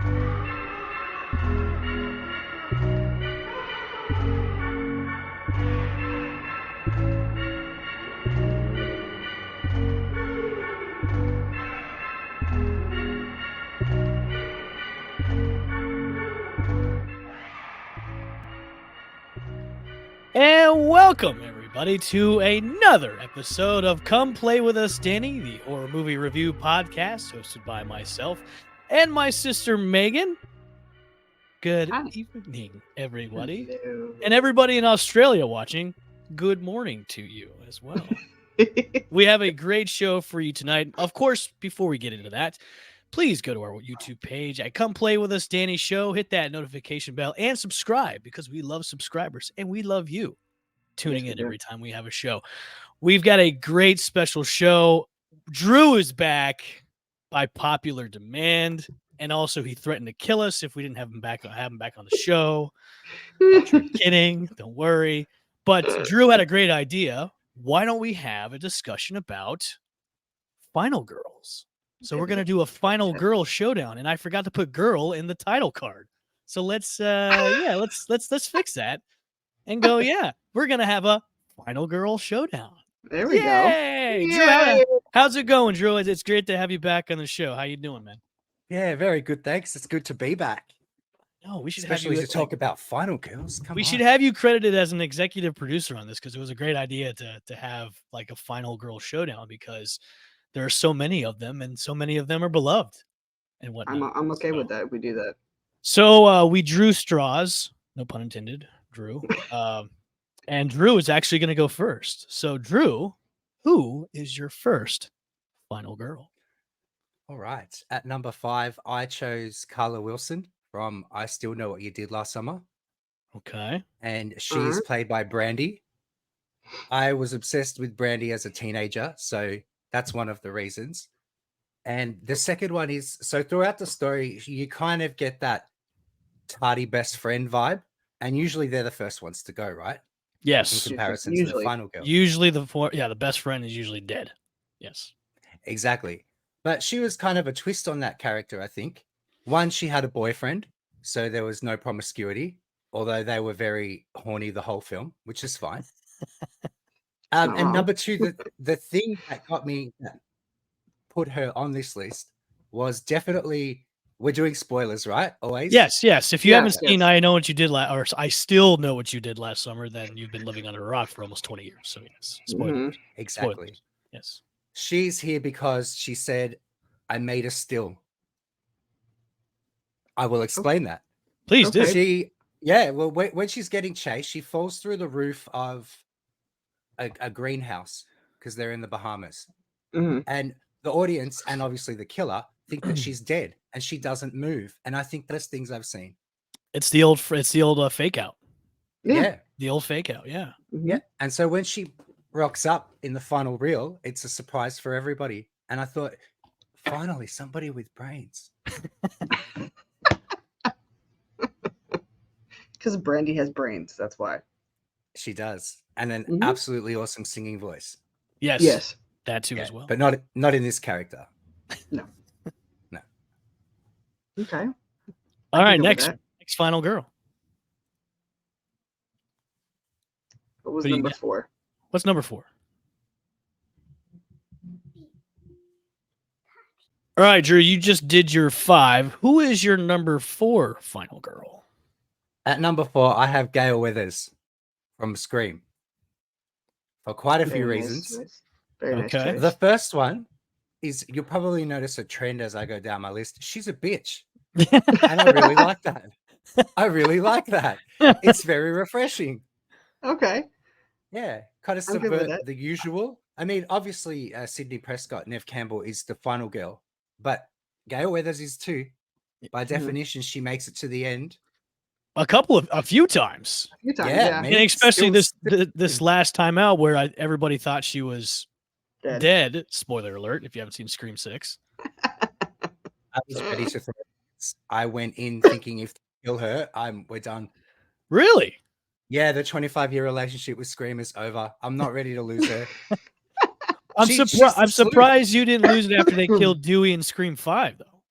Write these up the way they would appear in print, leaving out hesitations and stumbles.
And welcome, everybody, to another episode of Come Play With Us, Danny, the horror movie review podcast hosted by myself and my sister, Megan. Good evening, everybody. Hello. And everybody in Australia watching, good morning to you as well. We have a great show for you tonight. Of course, before we get into that, please go to our YouTube page at Come Play With Us, Danny Show. Hit that notification bell and subscribe because we love subscribers and we love you tuning in every time we have a show. We've got a great special show. Drew is back by popular demand, and also he threatened to kill us if we didn't have him back on the show. Kidding, don't worry. But Drew had a great idea. Why don't we have a discussion about Final Girls? So we're gonna do a Final Girl showdown, and I forgot to put "girl" in the title card. So let's fix that and go. Yeah, we're gonna have a Final Girl showdown. There we go. Yay! Drew, how's it going, Drew? It's great to have you back on the show. How you doing, man? Yeah, very good. Thanks. It's good to be back. No, we should Especially have you to talk about Final Girls. We should have you credited as an executive producer on this because it was a great idea to have like a Final Girl showdown because there are so many of them and so many of them are beloved and whatnot. I'm okay with that. We do that. So we drew straws, no pun intended, Drew. And Drew is actually going to go first. So Drew, who is your first Final Girl? All right. At number 5, I chose Carla Wilson from I Still Know What You Did Last Summer. Okay. And she's played by Brandy. I was obsessed with Brandy as a teenager, so that's one of the reasons. And the second one is, so throughout the story, you kind of get that tardy best friend vibe. And usually they're the first ones to go, right? Yes. In comparison to the final girl. Usually the best friend is usually dead. Yes. Exactly. But she was kind of a twist on that character, I think. One, she had a boyfriend, so there was no promiscuity, although they were very horny the whole film, which is fine. And number 2, the thing that got me, that put her on this list was definitely, we're doing spoilers, right? Always? Yes. If you haven't seen I Know What You Did or I Still Know What You Did Last Summer, then you've been living under a rock for almost 20 years. So yes, spoilers. Exactly. Spoilers. Yes. She's here because she said, I made a still. I will explain that. Please do. When she's getting chased, she falls through the roof of a greenhouse because they're in the Bahamas. And the audience and obviously the killer think that she's dead and she doesn't move. And I think that's things I've seen. It's the old fake out. Yeah. The old fake out. Yeah. Yeah. And so when she rocks up in the final reel, it's a surprise for everybody. And I thought, finally, somebody with brains. Because Brandy has brains. That's why. She does. And an absolutely awesome singing voice. Yes. That too as well. But not in this character. No. Okay. All right. Next Final Girl. What was number 4? What's number 4? All right, Drew, you just did your 5. Who is your number 4 Final Girl? At number 4, I have Gail Weathers from Scream. For quite a few reasons. Very nice choice. The first one is, you'll probably notice a trend as I go down my list. She's a bitch. And I really like that. It's very refreshing. Okay. Yeah. Kind of subvert the usual. I mean, obviously, Sydney Prescott, Neve Campbell is the final girl, but Gail Weathers is too. By definition, she makes it to the end. A few times. Yeah. And especially this last time out where everybody thought she was dead. Spoiler alert, if you haven't seen Scream 6. I was ready to throw. I went in thinking if they kill her, we're done. Really? Yeah, the 25-year relationship with Scream is over. I'm not ready to lose her. I'm surprised you didn't lose it after they killed Dewey in Scream 5, though.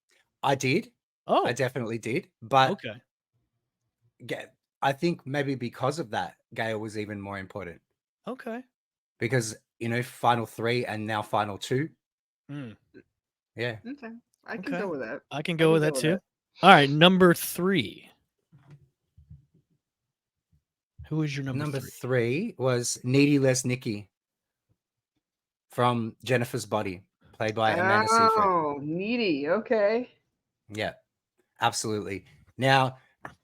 I did, Oh, I definitely did. But okay. I think maybe because of that, Gale was even more important Okay. because, final 3 and now final 2. Mm, Yeah. Okay. I can okay. go with that. I can I go can with go that with too. that. All right, number 3. Who is your number Number 3? 3 was Needy Les Nikki from Jennifer's Body, played by Amanda Seyfried. Oh, needy. Okay. Yeah, absolutely. Now,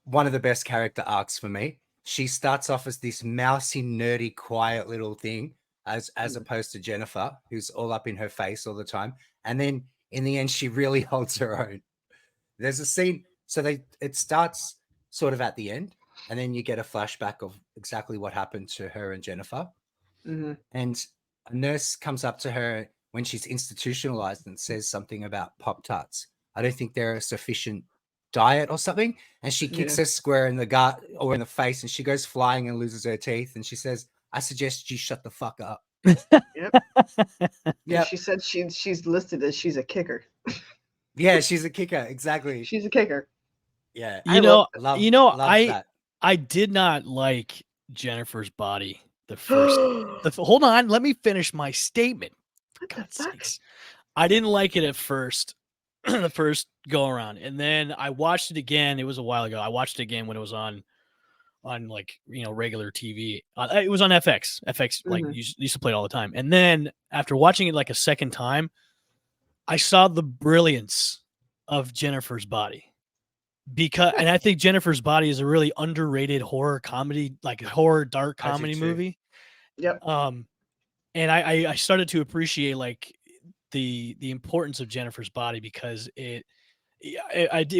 one of the best character arcs for me. She starts off as this mousy, nerdy, quiet little thing, as opposed to Jennifer, who's all up in her face all the time. And then in the end, she really holds her own. There's a scene, so it starts sort of at the end, and then you get a flashback of exactly what happened to her and Jennifer. Mm-hmm. And a nurse comes up to her when she's institutionalized and says something about Pop Tarts. I don't think they're a sufficient diet or something. And she kicks Yeah. her square in the gut or in the face, and she goes flying and loses her teeth. And she says, "I suggest you shut the fuck up." Yep. Yeah. She said she's listed as she's a kicker. Yeah, she's a kicker. Exactly. She's a kicker. Yeah. I love Love that. I did not like Jennifer's Body the first. Hold on, let me finish my statement. For What the God's fuck? sakes. I didn't like it at first, the first go around, and then I watched it again. It was a while ago. I watched it again when it was on like regular TV. It was on FX. FX like Mhm. used to play it all the time. And then after watching it like a second time, I saw the brilliance of Jennifer's Body. And I think Jennifer's Body is a really underrated horror comedy, like horror dark I do comedy too. movie. Yep. And I started to appreciate like the importance of Jennifer's Body because it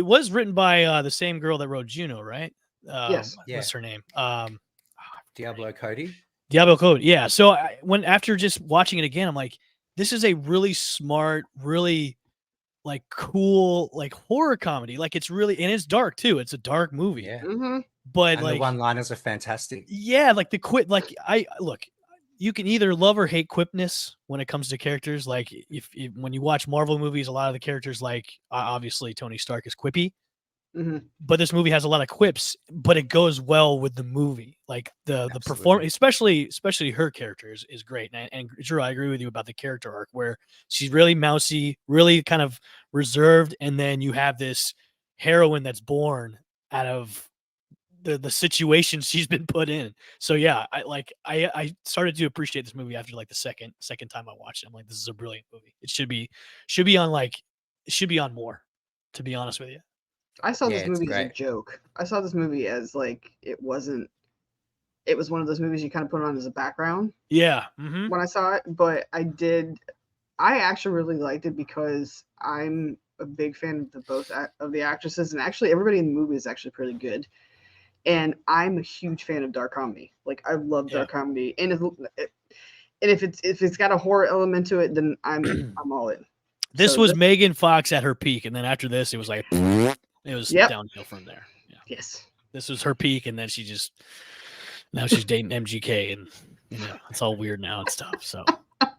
was written by the same girl that wrote Juno, right? Yes. Yeah. What's her name? Diablo Cody. Diablo Code. Yeah. So after just watching it again, I'm like, this is a really smart, really like cool, like horror comedy. Like it's really, and it's dark too. It's a dark movie, Yeah. Mm-hmm. but And the like, one-liners are fantastic. yeah, like the quip, like look, you can either love or hate quipness when it comes to characters. Like if when you watch Marvel movies, a lot of the characters, like obviously Tony Stark is quippy, Mm-hmm. but this movie has a lot of quips, but it goes well with the movie. Like the Absolutely. performance, especially her character is great. And Drew, I agree with you about the character arc where she's really mousy, really kind of reserved, and then you have this heroine that's born out of the situation she's been put in. So yeah, I started to appreciate this movie after like the second time I watched it. I'm like, this is a brilliant movie. It should be on more, to be honest with you. I saw Yeah, this it's movie as a great. joke. I saw this movie as like it wasn't. It was one of those movies you kind of put on as a background Yeah. Mm-hmm. when I saw it, but I did. I actually really liked it because I'm a big fan of of the actresses, and actually everybody in the movie is actually pretty good. And I'm a huge fan of dark comedy. Like I love dark comedy, and if it's got a horror element to it, then I'm all in. This So was Megan Fox at her peak, and then after this, it was like it was Yep. downhill from there. Yeah. Yes. This was her peak, and then now she's dating MGK, and it's all weird now and stuff. So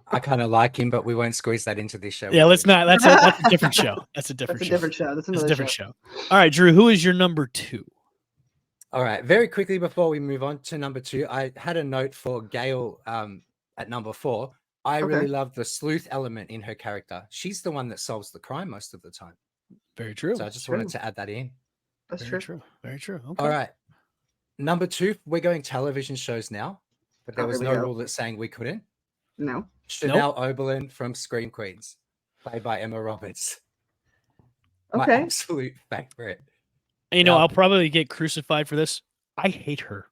I kind of like him, but we won't squeeze that into this show. yeah, let's not. That's a different show. That's a different That's a show. different show. That's It's another a different show. All right, Drew, who is your number 2? All right, very quickly before we move on to number 2, I had a note for Gail at number 4. I really love the sleuth element in her character. She's the one that solves the crime most of the time. Very true. So I just wanted to add that in. That's Very true. true. Very true. Okay. All right. Number 2, we're going television shows now, but there was no rule that saying we couldn't. No. Chanel Oberlin from Scream Queens, played by Emma Roberts. Okay. My absolute favorite. And, I'll probably get crucified for this. I hate her.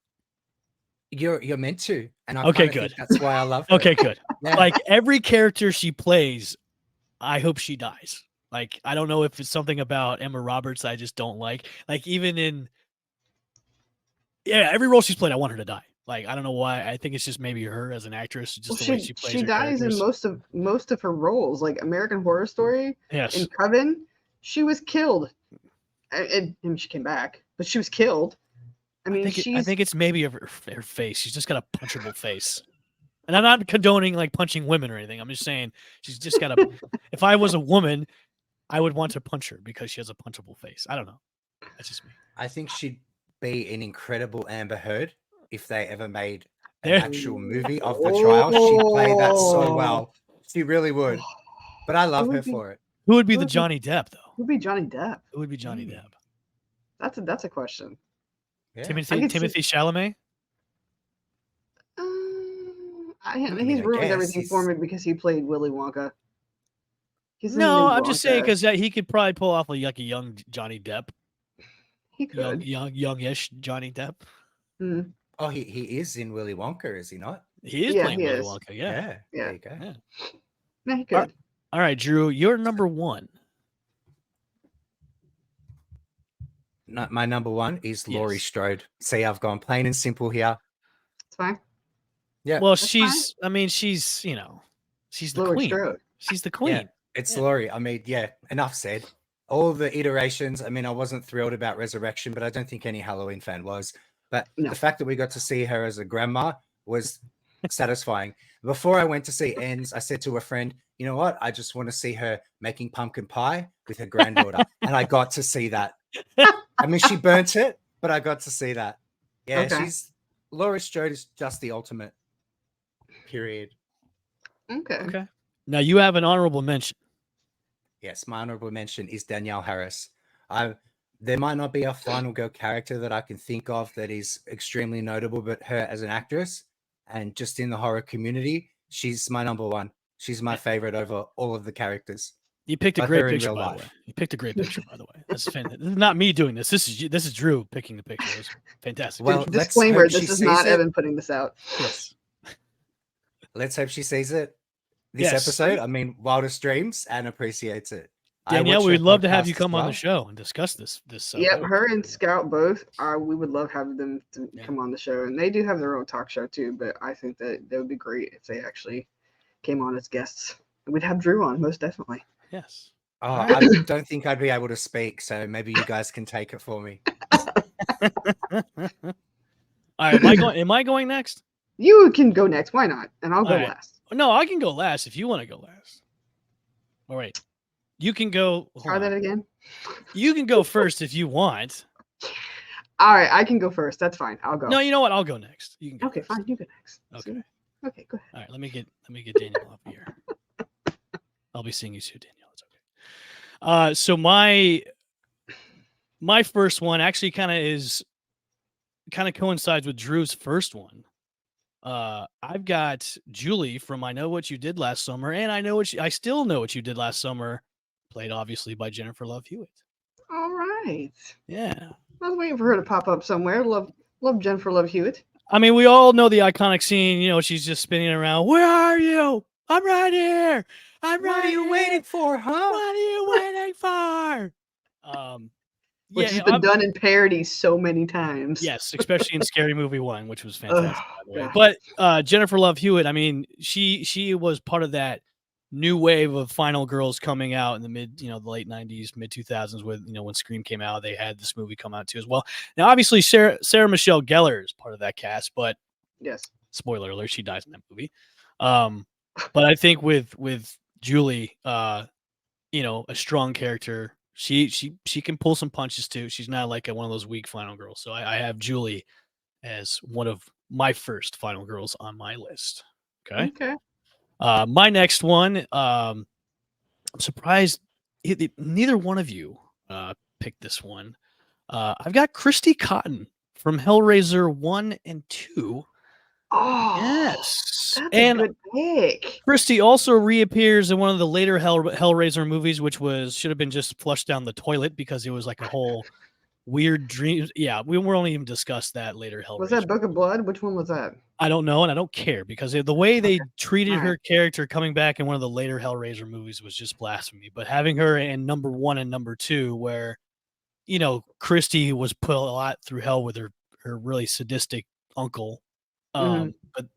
You're meant to, and I Okay, think good. that's why I love her. Okay, good. Yeah. Like every character she plays, I hope she dies. Like I don't know if it's something about Emma Roberts I just don't like. Like even in every role she's played, I want her to die. Like I don't know why. I think it's just maybe her as an actress, just the way she plays. She her dies in characters. most of her roles, like American Horror Story. Yes. In Coven, she was killed, and she came back, but she was killed. I mean, I think it's maybe her face. She's just got a punchable face. And I'm not condoning like punching women or anything. I'm just saying she's just got a. If I was a woman, I would want to punch her because she has a punchable face. I don't know. That's just me. I think she'd be an incredible Amber Heard if they ever made an There- actual movie of the trial. She'd play that so Oh. well. She really would. But I love Who her would be- for it. Who would be Who the would be- Johnny Depp though? Who'd be Johnny Depp? Who would be Johnny Hmm. Depp? That's a question. Yeah. Timothy could see- Timothy Chalamet. He's I ruined guess everything for he's- me because he played Willy Wonka. He's in the No, new I'm just saying Wonka. because he could probably pull off like a young Johnny Depp, he could. youngish Johnny Depp. Hmm. Oh, he is in Willy Wonka, is he not? He is Yeah, playing he Willy is. Wonka. Yeah. Yeah. Yeah. There you go. Yeah. No, he could. All right, Drew, you're number one. My number one is Laurie Yes. Strode. See, I've gone plain and simple here. It's fine. Yeah. Well, That's fine. she's. I mean, she's. She's the Laurie queen. Strode. She's the queen. It's Yeah. Laurie. I mean, yeah, enough said. All the iterations. I mean, I wasn't thrilled about Resurrection, but I don't think any Halloween fan was. But No. the fact that we got to see her as a grandma was satisfying. Before I went to see Ends, I said to a friend, you know what? I just want to see her making pumpkin pie with her granddaughter. And I got to see that. I mean, she burnt it, but I got to see that. Yeah, Okay. Laurie Strode is just the ultimate. Period. Okay. Okay. Now you have an honorable mention. Yes, my honorable mention is Danielle Harris. There might not be a final girl character that I can think of that is extremely notable, but her as an actress and just in the horror community, she's my number one. She's my favorite over all of the characters. You picked a But great her in picture, real by the life. way. You picked a great picture, by the way. That's fantastic. This is not me doing this. This is Drew picking the picture. It was fantastic. Well, let's Disclaimer: hope she this is sees not it. Evan putting this out. yes. Let's hope she sees it this Yes. episode. I mean, wildest dreams and appreciates it. I Danielle, watch we her would love to have podcast you as come on the well. show and discuss this. Yep, book. her and Scout both are. We would love having them to Yeah. come on the show, and they do have their own talk show too. But I think that would be great if they actually came on as guests. And we'd have Drew on, most definitely. Yes. Oh, All I don't think I'd be able to speak, so maybe you guys can take it for me. All right. Am I going next? You can go next. Why not? And I'll go All right. last. No, I can go last if you want to go last. All right. You can go. hold Try on. that again. You can go first if you want. All right, I can go first. That's fine. I'll go. No, you know what? I'll go next. You can go Okay, first. fine. You go next. Okay. Okay, go ahead. All right. Let me get Daniel up here. I'll be seeing you soon, Danielle. It's okay. So my first one actually kind of coincides with Drew's first one. I've got Julie from I Know What You Did Last Summer, and I still know what you did last summer, played obviously by Jennifer Love Hewitt. All right. Yeah. I was waiting for her to pop up somewhere. Love Jennifer Love Hewitt. I mean, we all know the iconic scene. She's just spinning around. Where are you? I'm right here. I'm What right are you here. waiting for, huh? What are you waiting for? Which has yeah, been done in parody so many times. yes, especially in Scary Movie 1, which was fantastic, by the way. God. But Jennifer Love Hewitt, I mean, she was part of that new wave of final girls coming out in the late 90s, mid 2000s with, when Scream came out, they had this movie come out too as well. Now, obviously, Sarah Michelle Gellar is part of that cast, but Yes. spoiler alert, she dies in that movie. But I think with Julie, a strong character, she can pull some punches too. She's not like one of those weak final girls. So I have Julie as one of my first final girls on my list. Okay. Okay. My next one, I'm surprised neither one of you picked this one. I've got Christy Cotton from Hellraiser 1 and 2. Oh, Yes. That's And a good pick. Christy also reappears in one of the later Hellraiser movies, which should have been just flushed down the toilet because it was like a whole weird dream. Yeah, we won't even discuss that later. Hellraiser. Was that Book of Blood? Which one was that? I don't know, and I don't care because the way they treated All right. her character coming back in one of the later Hellraiser movies was just blasphemy. But having her in number 1 and number 2, where Christy was put a lot through hell with her really sadistic uncle,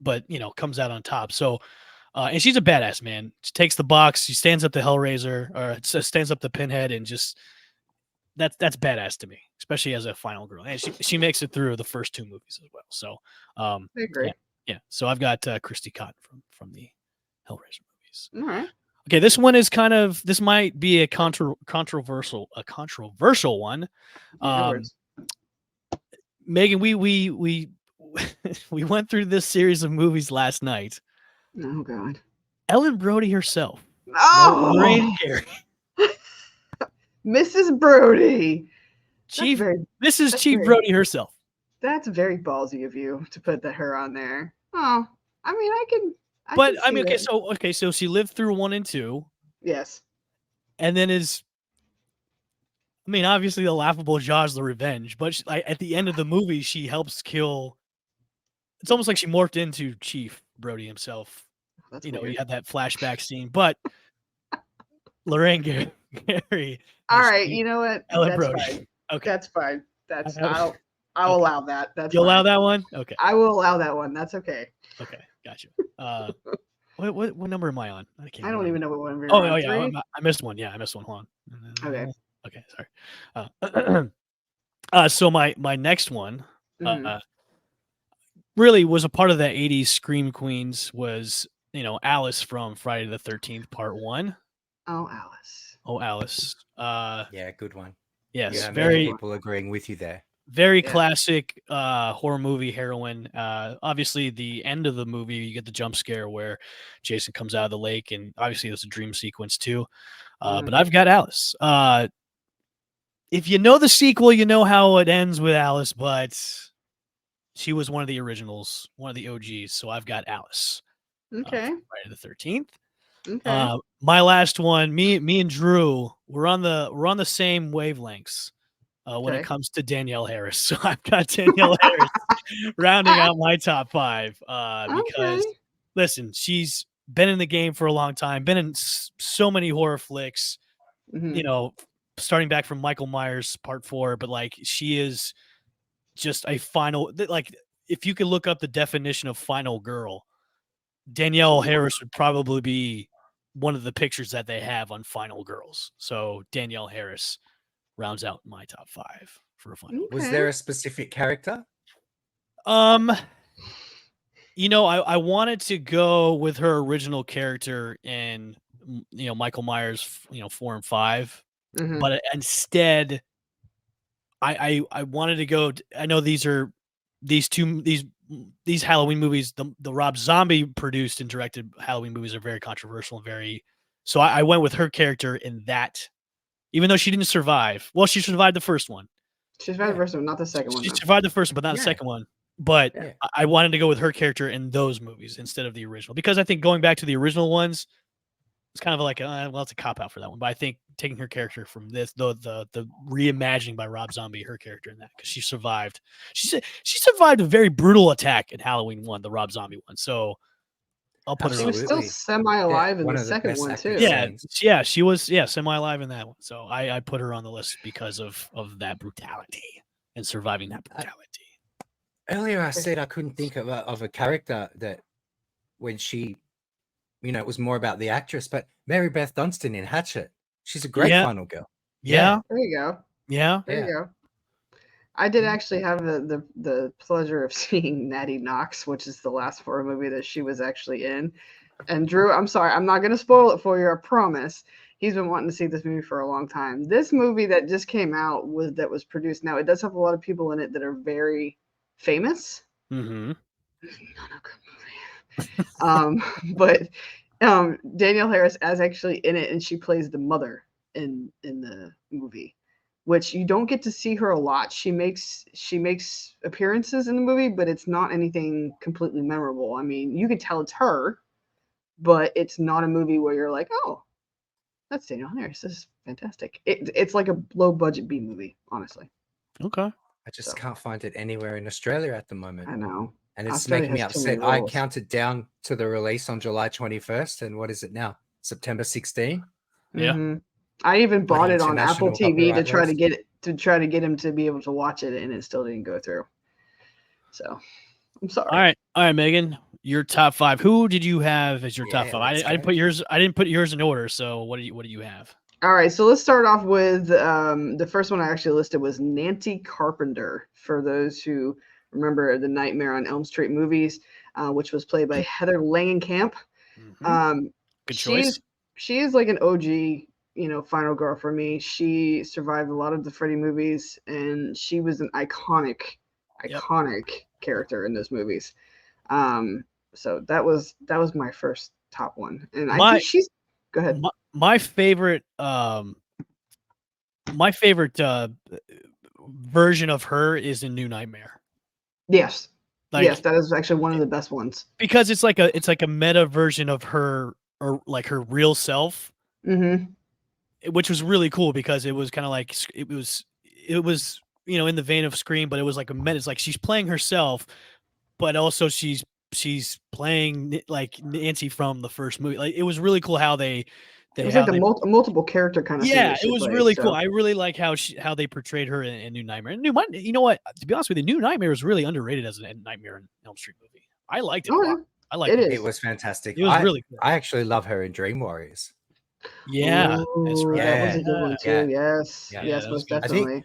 but comes out on top. So, and she's a badass, man. She takes the box, she stands up the Hellraiser, or stands up the Pinhead, and just that's badass to me, especially as a final girl. And she makes it through the first 2 movies as well. So, I agree. yeah. So I've got Christy Cotton from the Hellraiser movies. All right. Okay, this one is this might be a controversial one. Yeah, no worries. Megan, we we went through this series of movies last night. Oh God. Ellen Brody herself. Oh, Lorraine Gary. Mrs. Brody. Chief Very, Mrs. that's Chief very, Brody herself. that's very ballsy of you to put her on there. Oh, I mean, I But can I see mean, that. so she lived through 1 and 2, Yes. and then obviously the laughable Jaws the Revenge, but at the end of the movie, she helps kill. It's almost like she morphed into Chief Brody himself. That's You weird. had that flashback scene, but Lorraine Gary All as right, Chief you know what? Ellen That's Brody. fine. Okay. That's fine. I'll Okay. allow that. That's You allow fine. that one? Okay. I will allow that one. That's okay. Okay. Gotcha. What number am I on? I can't I don't remember. even know what one we're Oh, on. yeah. 3? I missed one. Yeah, I missed one. Hold on. Okay. Okay, sorry. So my next one, Mhm. really was a part of that 80s Scream Queens was, Alice from Friday the 13th Part 1. Oh, Alice. Oh, Alice. Yeah, good one. Yes, You have many very people agreeing with you there. very Yeah. classic horror movie heroine. Obviously the end of the movie you get the jump scare where Jason comes out of the lake, and obviously there's a dream sequence too. But I've got Alice. If you know the sequel, you know how it ends with Alice, but she was one of the originals, one of the OGs. So I've got Alice. Okay. Friday the 13th. Okay. My last one, me and Drew, we're on the same wavelengths when it Okay. comes to Danielle Harris. So I've got Danielle Harris rounding out my top 5 because Okay. listen, she's been in the game for a long time, been in so many horror flicks, Mhm. starting back from Michael Myers Part 4, but like she is just a final, like if you could look up the definition of final girl, Danielle She's one. Harris would probably be one of the pictures that they have on Final Girls. So Danielle Harris rounds out my top 5 for a final. Was Okay. there a specific character? I wanted to go with her original character in Michael Myers 4 and 5, Mhm. but instead I wanted to go. I know these Halloween movies, the Rob Zombie produced and directed Halloween movies are very controversial and very. So I went with her character in that, even though she didn't survive. Well, she survived the first one. She's the Yeah. first one, not the second one She though. survived the first one, but not the Yeah. second one. But Yeah. I wanted to go with her character in those movies instead of the original, because I think going back to the original ones, it's kind of like it's a cop out for that one. But I think taking her character from this, the reimagining by Rob Zombie, her character in that, because she survived. She survived a very brutal attack in Halloween 1, the Rob Zombie one. So I'll put her She on. was still Absolutely. semi-alive in One the of the second best one acting too. Yeah, scenes. yeah, she was semi-alive in that one. So I put her on the list because of that brutality and surviving that brutality. Earlier, I said I couldn't think of a character that when she, it was more about the actress, but Mary Beth Dunstan in Hatchet. She's a great Yeah, final girl. yeah, There you go. yeah. There Yeah. you go. I did Mhm. actually have the pleasure of seeing Natty Knox, which is the last horror movie that she was actually in. And Drew, I'm sorry, I'm not going to spoil it for you. I promise. He's been wanting to see this movie for a long time. This movie that just came out was produced. Now it does have a lot of people in it that are very famous. Mm-hmm. Not a good movie. But Danielle Harris is actually in it, and she plays the mother in the movie, which you don't get to see her a lot. She makes appearances in the movie, but it's not anything completely memorable. I mean, you can tell it's her, but it's not a movie where you're like, oh, that's Danielle Harris. This is fantastic. It's like a low budget B movie, honestly. Okay. I just So. can't find it anywhere in Australia at the moment. I know. And it's Australia making me has too many upset. I rules. counted down to the release on July 21st. And what is it now? September 16? Yeah. Mm-hmm. I even Bloody bought it on Apple international TV to copyright try to list. get it get him to be able to watch it, and it still didn't go through. So I'm sorry. All right, Megan, your top 5. Who did you have as your top Yeah, 5? let's I didn't go. put yours. I didn't put yours in order. So what do you have? All right, so let's start off with the first one I actually listed was Nancy Carpenter. For those who remember the Nightmare on Elm Street movies, which was played by Heather Langenkamp. Mm-hmm. Good choice. she is like an OG, final girl for me. She survived a lot of the Freddy movies, and she was an iconic, Yep. character in those movies. So that was my first top one, and I My- think she's. Go ahead. My favorite version of her is in New Nightmare. Yes, Like, yes, that is actually one of the best ones. because it's like a meta version of her, or like her real self, Mm-hmm. which was really cool because it was kind of like it was in the vein of Scream, but it was like a meta. It's like she's playing herself, but also she's playing like Nancy from the first movie. Like, it was really cool how they It was like a multiple character kind of thing. yeah, that she it was played, really so. cool. I really like how they portrayed her in New Nightmare. You know what? To be honest with you, New Nightmare was really underrated as a Nightmare on Elm Street movie. I liked it a Oh, lot. yeah. I liked It it. is. It was fantastic. It was really cool. I actually love her in Dream Warriors. Yeah, that's Ooh, right. that was a good one too. Yeah. Yes, Yeah. yes, that was most good. I think- definitely.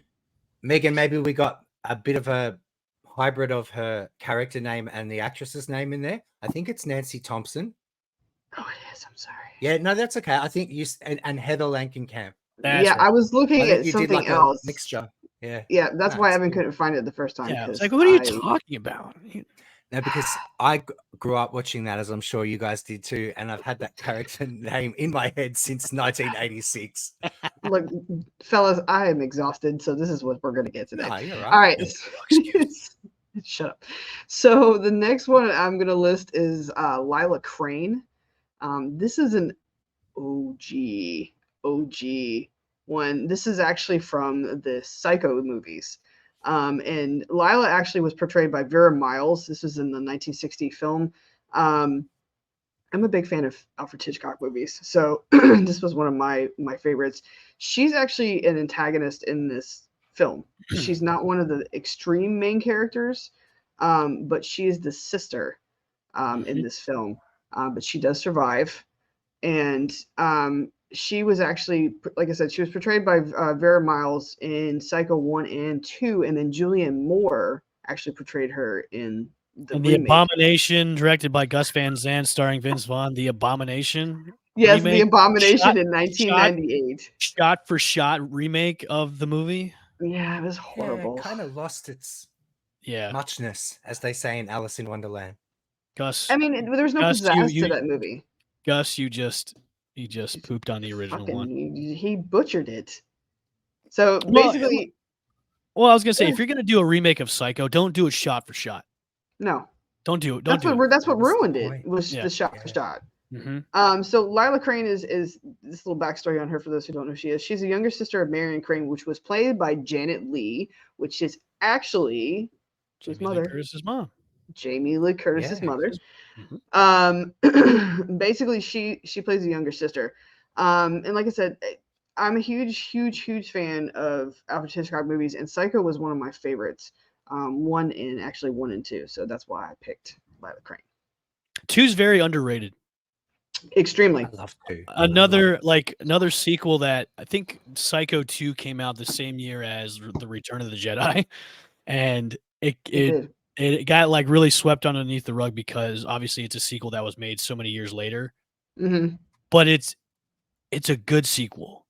Megan, maybe we got a bit of a hybrid of her character name and the actress's name in there. I think it's Nancy Thompson. Oh, it is. I'm sorry. Yeah, no, that's okay. I think and Heather Langenkamp. That's Yeah, right. I was looking I think at you something did like else. a mixture. Yeah. Yeah, that's No, why it's Evan cool. couldn't find it the first time. Yeah, it's because like, what are you I- talking about? No, because I grew up watching that, as I'm sure you guys did too, and I've had that character name in my head since 1986. Look, fellas, I am exhausted, so this is what we're gonna get today. No, you're right. All right. excuse. Shut up. So the next one I'm gonna list is Lila Crane. This is an OG one. This is actually from the Psycho movies. And Lila actually was portrayed by Vera Miles. This was in the 1960 film. I'm a big fan of Alfred Hitchcock movies, so this was one of my favorites. She's actually an antagonist in this film. She's not one of the extreme main characters, but she is the sister in this film. But she does survive, and she was actually, like I said, she was portrayed by Vera Miles in Psycho 1 and 2, and then Julianne Moore actually portrayed her in the The remake. Abomination, directed by Gus Van Sant, starring Vince Vaughn. The Abomination. Yes, The remake, Abomination in 1998. shot for shot remake of the movie. Yeah, it was Yeah, horrible. kind of lost its Yeah, muchness, as they say in Alice in Wonderland. Gus. I mean, there was no Gus, pizzazz you- to that movie. Gus, you just pooped on the original one. He butchered it. So Well, basically, Well, I was gonna say, if you're gonna do a remake of Psycho, don't do it shot for shot. no. Don't do it. That's Don't do what it. that's what That was the ruined it. point. Was Yeah. the shot for Yeah. shot. Mhm. So Lila Crane is this little backstory on her for those who don't know who she is. She's a younger sister of Marion Crane, which was played by Janet Leigh, which is actually whose Jamie Lee mother? Curtis's mom. Jamie Lee Curtis's Yeah. mother. Mhm. Basically, she plays a younger sister. And like I said, I'm a huge fan of Alfred Hitchcock movies, and Psycho was one of my favorites. 1 and 2, so that's why I picked Lila Crane. 2's very underrated. Extremely. I love to. Another sequel that I think Psycho 2 came out the same year as The Return of the Jedi, and It it did. got like really swept underneath the rug because obviously it's a sequel that was made so many years later, Mhm. but it's a good sequel.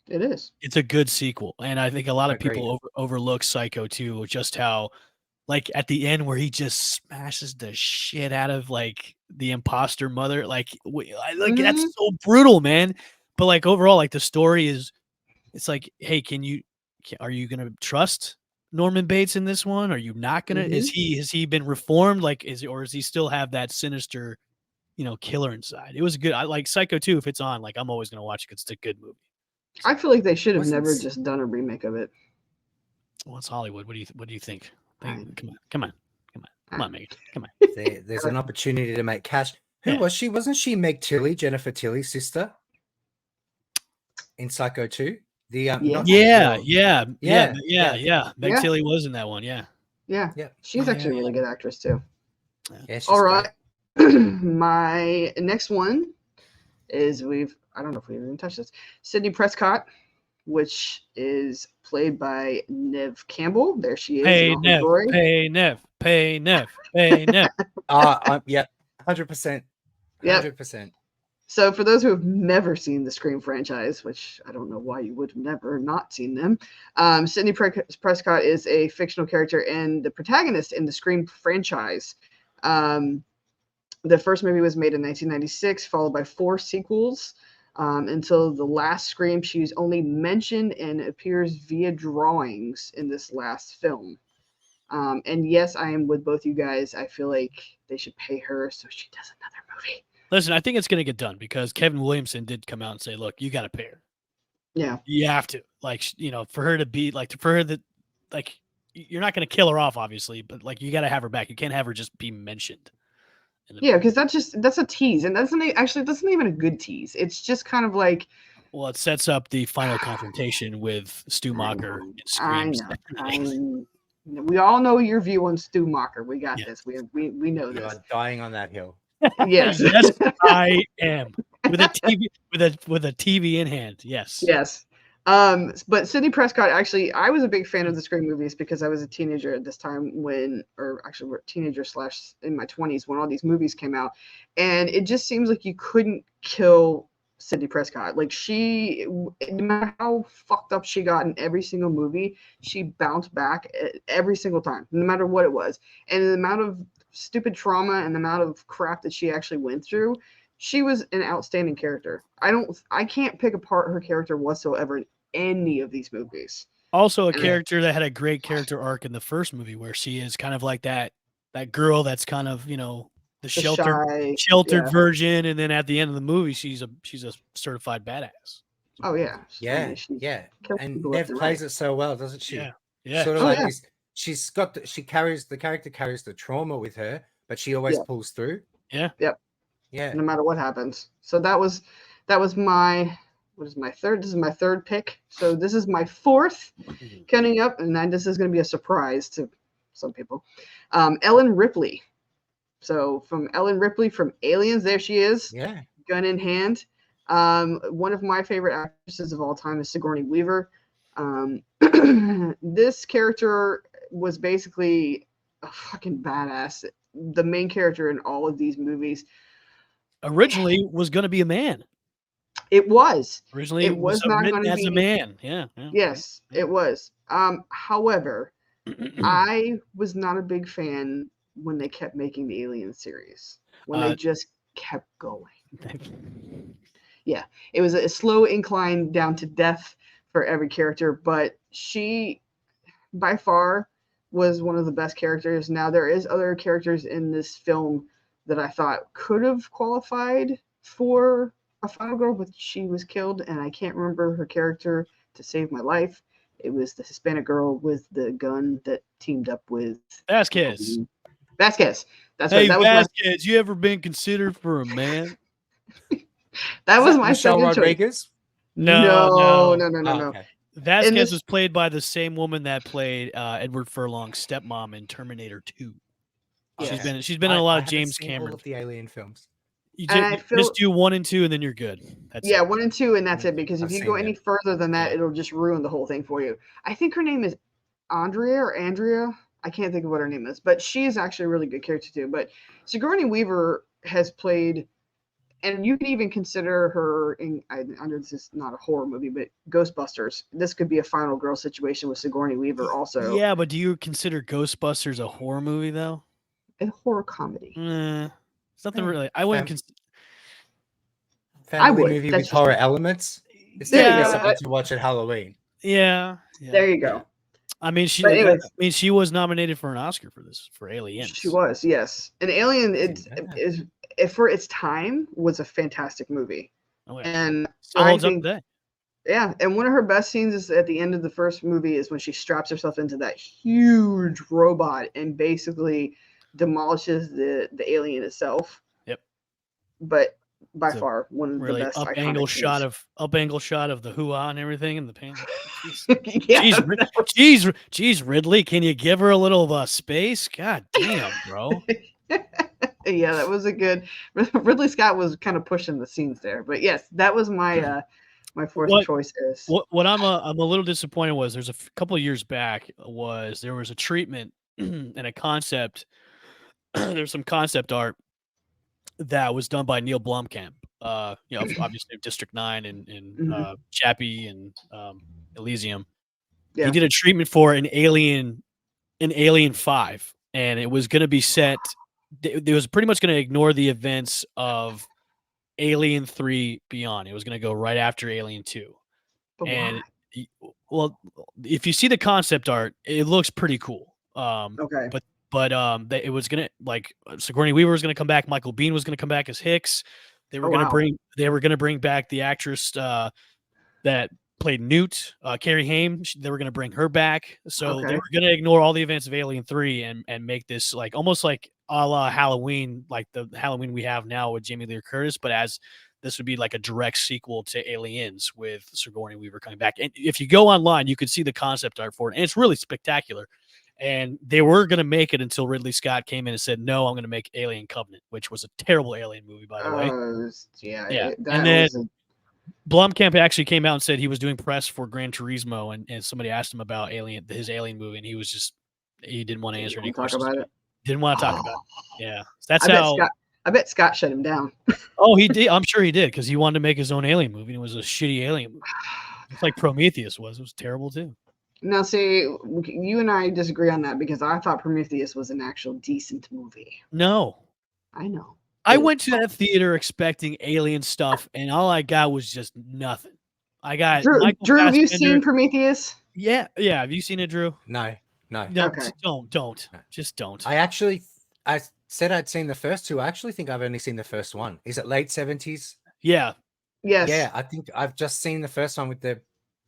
It is. It's a good sequel, and I think a lot I of people overlook Psycho 2, just how, like, at the end where he just smashes the shit out of like the imposter mother, like that's Mhm. so brutal, man. But like overall, like the story is, it's like, hey, are you gonna trust Norman Bates in this one? Are you not gonna? Has he been reformed? Like, or does he still have that sinister, killer inside? It was good. I like Psycho 2. If it's on, like, I'm always gonna watch it 'cause it's a good movie. I feel like they should have Wasn't never s- just done a remake of it. Well, it's Hollywood. What do you think? I- Come on, Megan. Come on. There's an opportunity to make cash. Who Yeah. was she? Wasn't she Meg Tilly, Jennifer Tilly's sister in Psycho 2? The Yeah. not Yeah, the- yeah. Yeah. Meg Tilly was in that one. Yeah. Yeah. Yeah. She's Yeah, actually a really good actress too. Yeah, she's All great. right. My next one is I don't know if we've even touched this. Sydney Prescott, which is played by Neve Campbell. There she is. Pay in all her Nev. glory. Pay Nev. Pay Nev. Pay Nev. Yeah, 100%. Yep. 100%. So for those who have never seen the Scream franchise, which I don't know why you would have never not seen them, Sidney Prescott is a fictional character and the protagonist in the Scream franchise. The first movie was made in 1996, followed by 4 sequels. Until the last Scream, she's only mentioned and appears via drawings in this last film. And yes, I am with both you guys. I feel like they should pay her so she does another movie. Listen, I think it's going to get done because Kevin Williamson did come out and say, look, you got to pay her. Yeah. You have to. Like, for her to be, like, for her that, like, you're not going to kill her off, obviously, but, like, you got to have her back. You can't have her just be mentioned. Yeah, because that's a tease. And that's not even a good tease. It's just kind of like. Well, it sets up the final confrontation with Stu Macher in Scream. I know. We all know your view on Stu Macher. We got this. We know You this. are dying on that hill. Yes. Yes, I am. With a TV with a TV in hand. Yes. Yes. But Sidney Prescott, actually, I was a big fan of the Scream movies because I was a teenager at this time we're teenager / in my 20s when all these movies came out. And it just seems like you couldn't kill Sidney Prescott. Like no matter how fucked up she got in every single movie, she bounced back every single time, no matter what it was. And the amount of stupid trauma and the amount of crap that she actually went through, she was an outstanding character. I can't pick apart her character whatsoever in any of these movies. Also a character that had a great character arc in the first movie where she is kind of like that girl that's kind of, the sheltered virgin, and then at the end of the movie she's a certified badass. Oh yeah. Yeah. And Nev plays it so well, doesn't she? Yeah. Sort of like this, the character carries the trauma with her, but she always pulls through. Yeah. Yep. Yeah. No matter what happens. So that was my third? This is my third pick. So this is my fourth coming up, and then this is going to be a surprise to some people. Ellen Ripley. So from Ellen Ripley from Aliens, there she is. Yeah. Gun in hand. One of my favorite actresses of all time is Sigourney Weaver. This character was basically a fucking badass. The main character in all of these movies. Originally was going to be a man. It was. Originally it was not written going to as be a man. Yeah. Yes, it was. However, I was not a big fan when they kept making the Alien series. When they just kept going. Yeah, it was a slow incline down to death for every character, but she, by far, was one of the best characters. Now, there is other characters in this film that I thought could have qualified for a final girl, but she was killed, and I can't remember her character to save my life. It was the Hispanic girl with the gun that teamed up with Vasquez. That's hey, right. That Vasquez, you ever been considered for a man? That was my Michelle second Rodriguez? choice. No. Okay. Vasquez was played by the same woman that played Edward Furlong's stepmom in Terminator 2. Okay. She's been in a lot of James seen Cameron. all of the Alien films. You just do 1 and 2, and then you're good. That's it. 1 and 2, and that's it. Because if you go any further than that, it'll just ruin the whole thing for you. I think her name is Andrea. I can't think of what her name is, but she's actually a really good character too. But Sigourney Weaver has played, and you can even consider her in. I know this is not a horror movie, but Ghostbusters. This could be a final girl situation with Sigourney Weaver also. Yeah, but do you consider Ghostbusters a horror movie though? A horror comedy. It's nothing really. I wouldn't consider. Family movie with horror elements. It's something to watch at Halloween. Yeah. There you go. I mean, she was nominated for an Oscar for Aliens. She was, yes. And Alien is for its time was a fantastic movie. Oh, yeah. And still holds up today. Yeah, and one of her best scenes is at the end of the first movie is when she straps herself into that huge robot and basically demolishes the alien itself. Yep. But by far one of really the best up angle shot of the hoo-ah and everything in the pan. Jeez, Ridley, can you give her a little space? God damn, bro. Yeah, that was a good. Ridley Scott was kind of pushing the scenes there, but yes, that was my my fourth choice. What I'm a little disappointed was there's a couple of years back there was a treatment and a concept. There's some concept art that was done by Neil Blomkamp Obviously District 9 and Mhm. Chappie and Elysium. He Yeah. did a treatment for an Alien 5, and it was going to be set. It was pretty much going to ignore the events of Alien 3 Beyond. It was going to go right after Alien 2. But And why? well, if you see the concept art, it looks pretty cool. Okay. It was gonna Sigourney Weaver was gonna come back. Michael Biehn was gonna come back as Hicks. Oh wow. They were gonna bring back the actress that played Newt, Carrie Haim. They were gonna bring her back. So they Okay. were gonna ignore all the events of Alien 3 and make this like almost like a la Halloween, like the Halloween we have now with Jamie Lee Curtis, but as this would be like a direct sequel to Aliens with Sigourney Weaver coming back. And if you go online, you could see the concept art for it, and it's really spectacular. And they were going to make it until Ridley Scott came in and said, "No, I'm going to make Alien Covenant," which was a terrible Alien movie, by the way. Yeah. Yeah, and That then was a Blumkamp actually came out and said he was doing press for Gran Turismo, and somebody asked him about his Alien movie, and he didn't want to answer any Didn't talk questions. about it. Didn't want to talk about it. Yeah, that's I bet how. Scott. I bet Scott shut him down. Oh, he did. I'm sure he did because he wanted to make his own Alien movie. And it was a shitty Alien movie. It's like Prometheus was. It was terrible too. Now, see, you and I disagree on that because I thought Prometheus was an actual decent movie. No, I know. I It was went to that theater expecting alien stuff, and all I got was just nothing. I got Drew, Michael Drew, have you Fassbender. seen Prometheus? Yeah. Have you seen it, Drew? No. No, Okay. don't, No. just don't. I said I'd seen the first two. I actually think I've only seen the first one. Is it late 70s? Yeah, Yes. Yeah, I think I've just seen the first one with the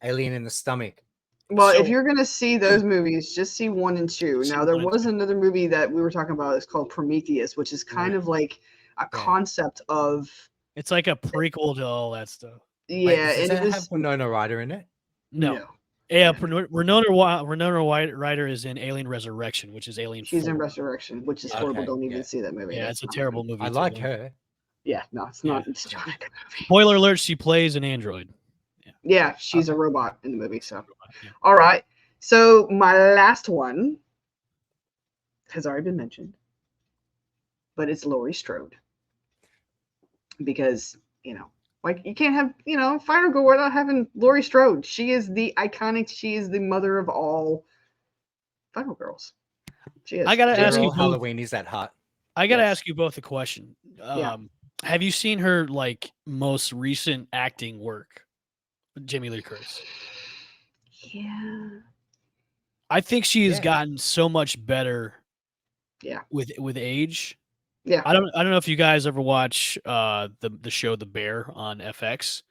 alien in the stomach. Well, if So- you're gonna see those movies, just see 1 and 2. See Now, there 1 and was 2. another movie that we were talking about. It's called Prometheus, which is kind of like a concept of it's like a prequel to all that stuff. Wait, yeah, does and it it have was Winona Ryder in it? No. Yeah, Winona Ryder is in Alien Resurrection, which is Alien She's 4. in Resurrection, which is Okay, horrible. Don't even yeah. see that movie. Yeah, That's it's a not terrible good. movie. I too, like though. her. Yeah, no, it's not. It's not a good movie. Spoiler alert: she plays an android. Yeah, she's a Okay. robot in the movie. So, Yeah. all right. So my last one has already been mentioned, but it's Laurie Strode because like you can't have Final Girl without having Laurie Strode. She is the iconic. She is the mother of all Final Girls. She is. I gotta ask you General both. Halloween is that hot. I gotta Yes. ask you both a question. Yeah. Have you seen her like most recent acting work, Jamie Lee Curtis? Yeah. I think she has Yeah. gotten so much better. Yeah. With age. Yeah. I don't know if you guys ever watch the show The Bear on FX.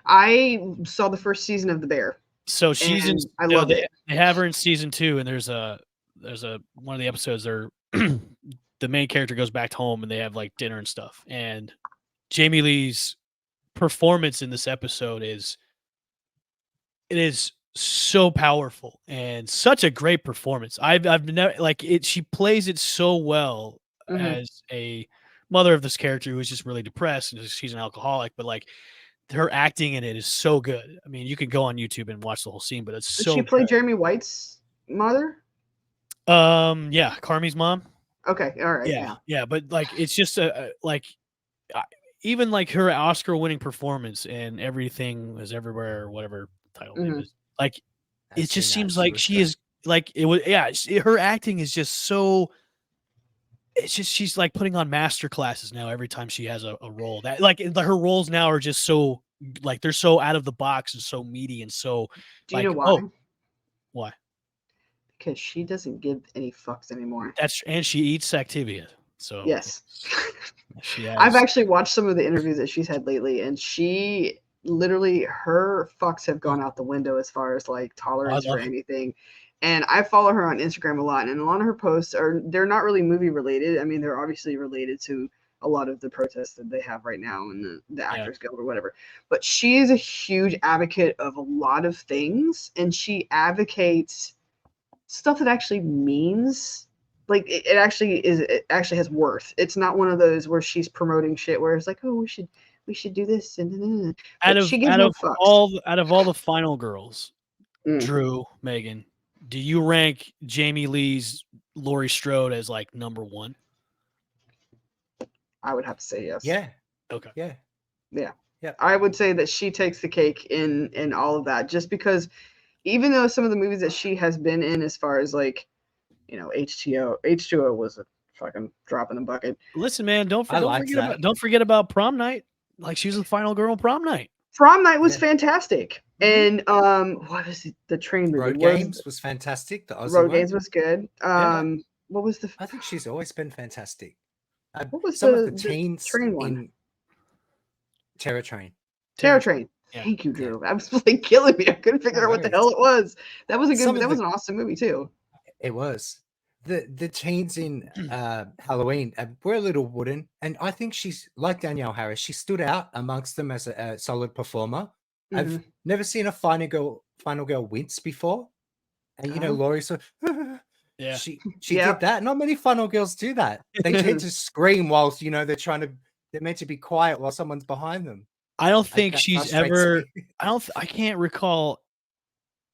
I saw the first season of The Bear. So she's in. And I love they, it. They have her in season 2, and there's a one of the episodes there. The main character goes back home, and they have like dinner and stuff. And Jamie Lee's performance in this episode is so powerful and such a great performance. I've never like it. She plays it so well Mhm. as a mother of this character who is just really depressed and she's an alcoholic, but like her acting in it is so good. I mean, you can go on YouTube and watch the whole scene, but it's Did so she play good. Jeremy White's mother? Yeah, Carmi's mom. Okay, all right. Yeah, but like it's just even like her Oscar-winning performance and Everything Is Everywhere or whatever title name is. Like I've it just seen that. seems like she is like it was. Yeah, her acting is just so. It's just she's like putting on master classes now every time she has a role. That like her roles now are just so like they're so out of the box and so meaty and so. Do you like, know why? Oh, why? Because she doesn't give any fucks anymore. And she eats Activia. So Yes. she has. I've actually watched some of the interviews that she's had lately, and she literally her fucks have gone out the window as far as like tolerance for anything. And I follow her on Instagram a lot, and a lot of her posts they're not really movie related. I mean, they're obviously related to a lot of the protests that they have right now in the Actors Guild or whatever. But she is a huge advocate of a lot of things, and she advocates stuff that actually means like it actually has worth. It's not one of those where she's promoting shit where it's like, oh, we should do this and out of all the Final Girls, Drew, Megan, do you rank Jamie Lee's Laurie Strode as like number 1? I would have to say yes. Yeah. Okay. Yeah. Yeah. Yep. I would say that she takes the cake in all of that, just because even though some of the movies that she has been in, as far as like, H2O was a fucking drop in the bucket. Listen, man, don't I liked forget that. about Prom Night. Like, she was the final girl on Prom Night. Prom Night was Yeah. fantastic. Mhm. And what was the train movie? Road Was Games was fantastic. The Aussie Road one. Games was good. What was the I think she's always been fantastic. what was Some of the the teens train one? in Terror Train. Terror Train. Yeah. Thank you, Drew. I was like killing me. I couldn't figure No out what the worries. hell it was. That was a good. Some of That was the- an awesome movie too. It was. The teens in Halloween were a little wooden, and I think she's like Danielle Harris. She stood out amongst them as a solid performer. I've Mhm. never seen a final girl wince before, and Oh. Laurie so Yeah. she Yep. did that. Not many final girls do that. They tend to scream whilst they're meant to be quiet while someone's behind them. I don't think That she's frustrates ever. me. I can't recall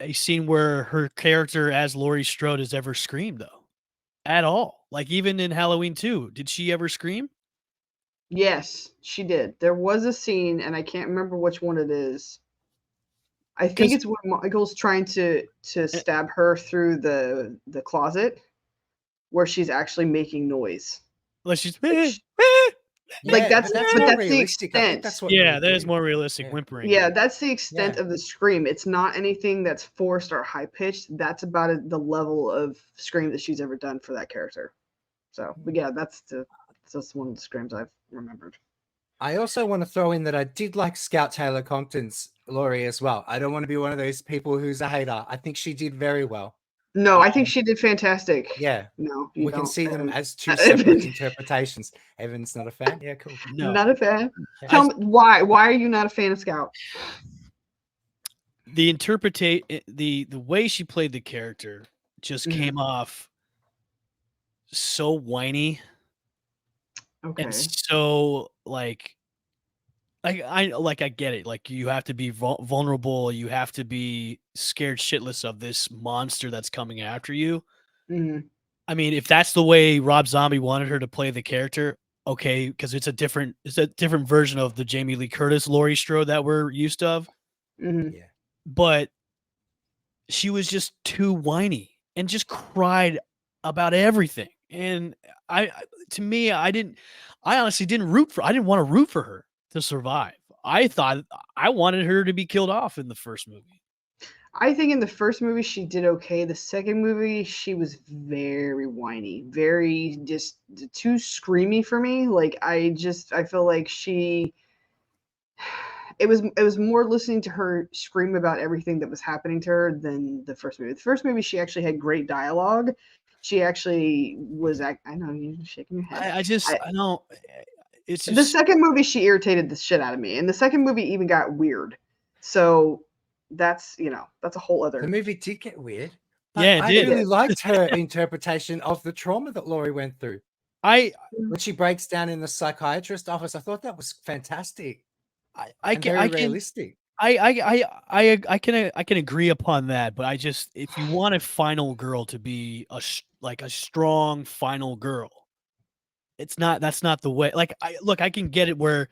a scene where her character as Laurie Strode has ever screamed though, at all. Like, even in Halloween 2, did she ever scream? Yes, she did. There was a scene, and I can't remember which one it is. I think 'Cause- it's when Michael's trying to stab her through the closet, where she's actually making noise. Like, she's Like Yeah, but that's but more that's the realistic. I think extent. that's what yeah, you that is do. more realistic Yeah. whimpering. Yeah, that's the extent Yeah. of the scream. It's not anything that's forced or high pitched. That's about the level of scream that she's ever done for that character. So, but yeah, that's one of the screams I've remembered. I also want to throw in that I did like Scout Taylor Compton's Laurie as well. I don't want to be one of those people who's a hater. I think she did very well. No, I think she did fantastic. Yeah. No, you We can don't. see them Evan. as two Evan. separate interpretations. Evan's not a fan. Yeah, cool. No, Not a fan. Yeah. Tell me why. Why are you not a fan of Scout? the the way she played the character just came off so whiny Okay. and so I get it. Like, you have to be vulnerable. You have to be scared shitless of this monster that's coming after you. Mhm. I mean, if that's the way Rob Zombie wanted her to play the character, okay, because it's a different version of the Jamie Lee Curtis Laurie Strode that we're used of. Mhm. Yeah. But she was just too whiny and just cried about everything. And to me, I honestly didn't I didn't want to root for her to survive. I thought I wanted her to be killed off in the first movie. I think in the first movie she did okay. The second movie she was very whiny, very just too screamy for me. Like I feel like it was more listening to her scream about everything that was happening to her than the first movie. The first movie she actually had great dialogue. She actually was. I know you're shaking your head. I don't. It's The just second movie she irritated the shit out of me, and the second movie even got weird. So that's that's a whole other. The movie did get weird. But Yeah, it I did. really liked her interpretation of the trauma that Laurie went through. I When she breaks down in the psychiatrist office, I thought that was fantastic and can very realistic. I can agree upon that, but I just, if you want a final girl to be like a strong final girl, that's not the way. Like, I can get it where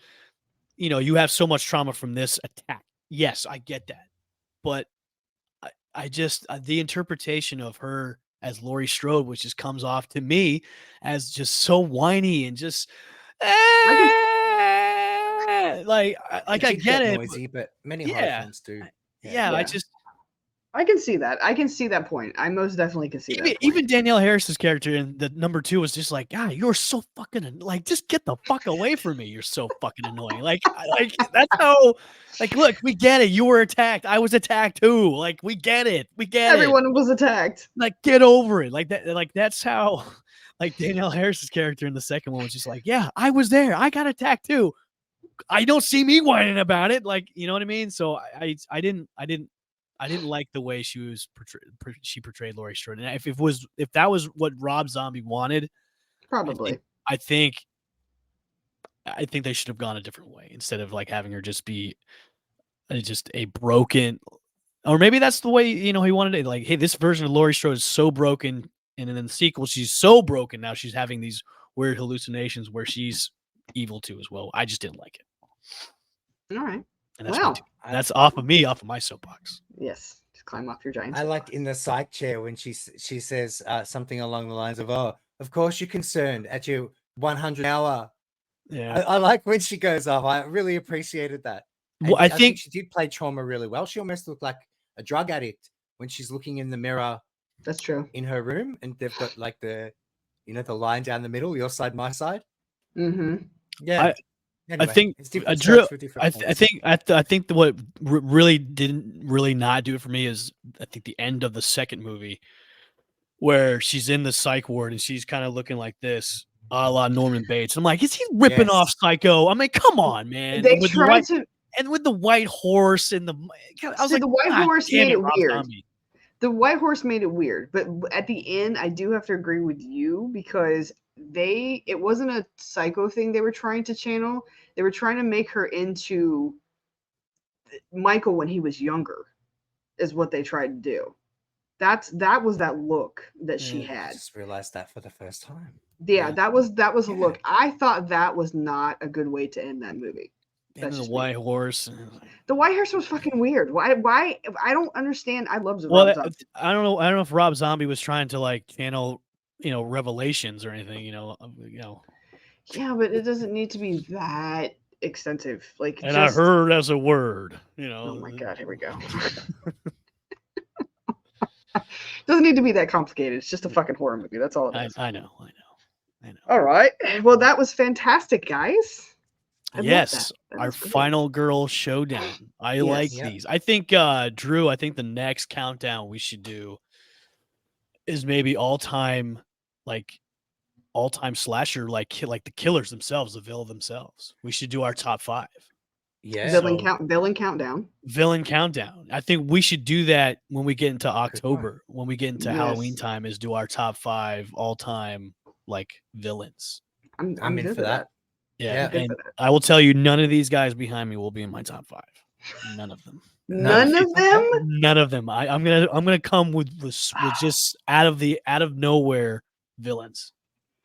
you have so much trauma from this attack. Yes, I get that, but I just the interpretation of her as Laurie Strode, which just comes off to me as just so whiny and just like I It did get get it. noisy, but many horror Yeah. films do. Yeah, I Yeah. just I can see that. I can see that point. I most definitely can see that point. even Danielle Harris's character in the number 2 was just like, God, you're so fucking like, just get the fuck away from me. You're so fucking annoying. Like that's how. Like, look, we get it. You were attacked. I was attacked too. Like, we get it. We get it. Everyone was attacked. Like, get over it. Like that. Like, that's how. Like, Danielle Harris's character in the second one was just like, yeah, I was there. I got attacked too. I don't see me whining about it. Like, you know what I mean? So I didn't like the way she portrayed Laurie Strode. And if that was what Rob Zombie wanted, Probably. I think they should have gone a different way instead of like having her just be just a broken, or maybe that's the way he wanted it. Like, hey, this version of Laurie Strode is so broken, and then in the sequel she's so broken now she's having these weird hallucinations where she's evil too as well. I just didn't like it. All right. And that's Well, that's off of me, off of my soapbox. yes. Just climb off your giant. I liked in the psych chair when she says something along the lines of, "Oh, of course you're concerned at your 100 hour." Yeah. I like when she goes off. I really appreciated that. Well, And I I think think she did play trauma really well. She almost looked like a drug addict when she's looking in the mirror That's true. in her room, and they've got like the line down the middle, your side, my side. Mm-hmm. Yeah. I think it's different Drew. strokes for different folks. I think what really didn't really not do it for me is I think the end of the second movie, where she's in the psych ward and she's kind of looking like this, a la Norman Bates. I'm like, is he ripping off Yes. Psycho? I mean, come on, man. They And with tried to. the white horse and I was See, like, the white God horse damn made it Rob weird. Zombie. The white horse made it weird, but at the end, I do have to agree with you because it wasn't a psycho thing they were trying to channel. They were trying to make her into Michael when he was younger, is what they tried to do. That was that look that she I had. just realized that for the first time. Yeah, that was a Yeah. look. I thought that was not a good way to end that movie. And That's the just me. white horse. The white horse was fucking weird. Why? I don't understand. I love Well, Rob Zombie. I don't know if Rob Zombie was trying to like channel, Revelations or anything, Yeah, but it doesn't need to be that extensive. Like, And I heard as a word, Oh my god, here we go. Doesn't need to be that complicated. It's just a fucking horror movie. That's all it is. I know. All right. Well, that was fantastic, guys. I love Yes, that. That our was great. final girl showdown. I like Yes. these. I think Drew, I think the next countdown we should do is maybe all-time slasher, like the killers themselves, the villain themselves. We should do our top 5. Yeah. Villain So- countdown. Villain countdown. I think we should do that when we get into October. When we get into Yes. Halloween time, is do our top 5 all-time villains. I'm I'm in good for with that. Yeah, good and for that. I will tell you, none of these guys behind me will be in my top 5. None of them. None of them. None of them. I'm gonna come with just out of nowhere villains.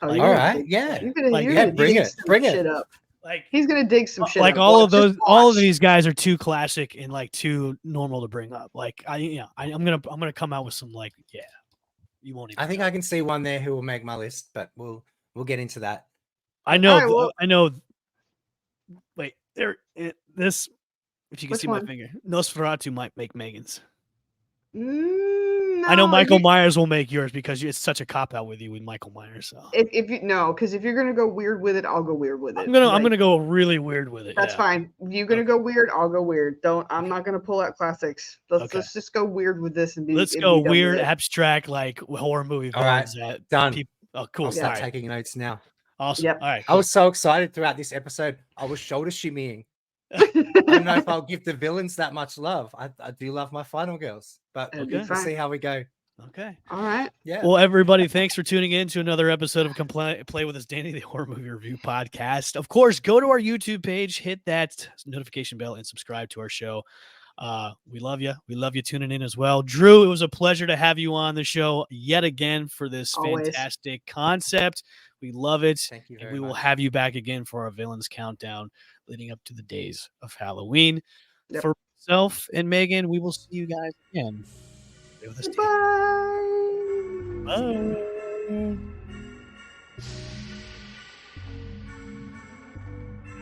Oh, Like- you're All gonna right. dig- Yeah. You're gonna, Like, you're yeah, gonna bring dig it, some bring it. shit up. Like He's gonna dig some shit like up. all Watch, of those, just all of watch. these guys are too classic and too normal to bring up. Like I'm gonna come out with some you won't even. I think know. I can see one there who will make my list, but we'll get into that. I know. Alright, well- I know. Wait, this. If you can Which see one? my finger, Nosferatu might make Megan's. No, I know Michael Myers will make yours because it's such a cop out with you with Michael Myers. So If you no, because if you're gonna go weird with it, I'll go weird with it. I'm Like, gonna go really weird with it. That's yeah. fine. You're gonna go weird. I'll go weird. I'm not gonna pull out classics. Let's just go weird with this and be. Let's and go be done with weird, it. abstract, horror movie All right, villains that done. people. Oh, cool. I'll start All right. taking notes now. Awesome. Yep. All right. I was so excited throughout this episode. I was shoulder shimmying. I don't know if I'll give the villains that much love. I do love my final girls, but It'll be we'll fine. see how we go. Okay. All right. Yeah. Well, everybody, thanks for tuning in to another episode of Play with Us, Danny, the horror movie review podcast. Of course, go to our YouTube page, hit that notification bell, and subscribe to our show. We love you. We love you tuning in as well. Drew, it was a pleasure to have you on the show yet again for this Always. fantastic concept. We love it. Thank you And very we will much. have you back again for our villains countdown leading up to the days of Halloween. Yep. For myself and Megan, we will see you guys again. Play with Us, Danny. Bye. Bye.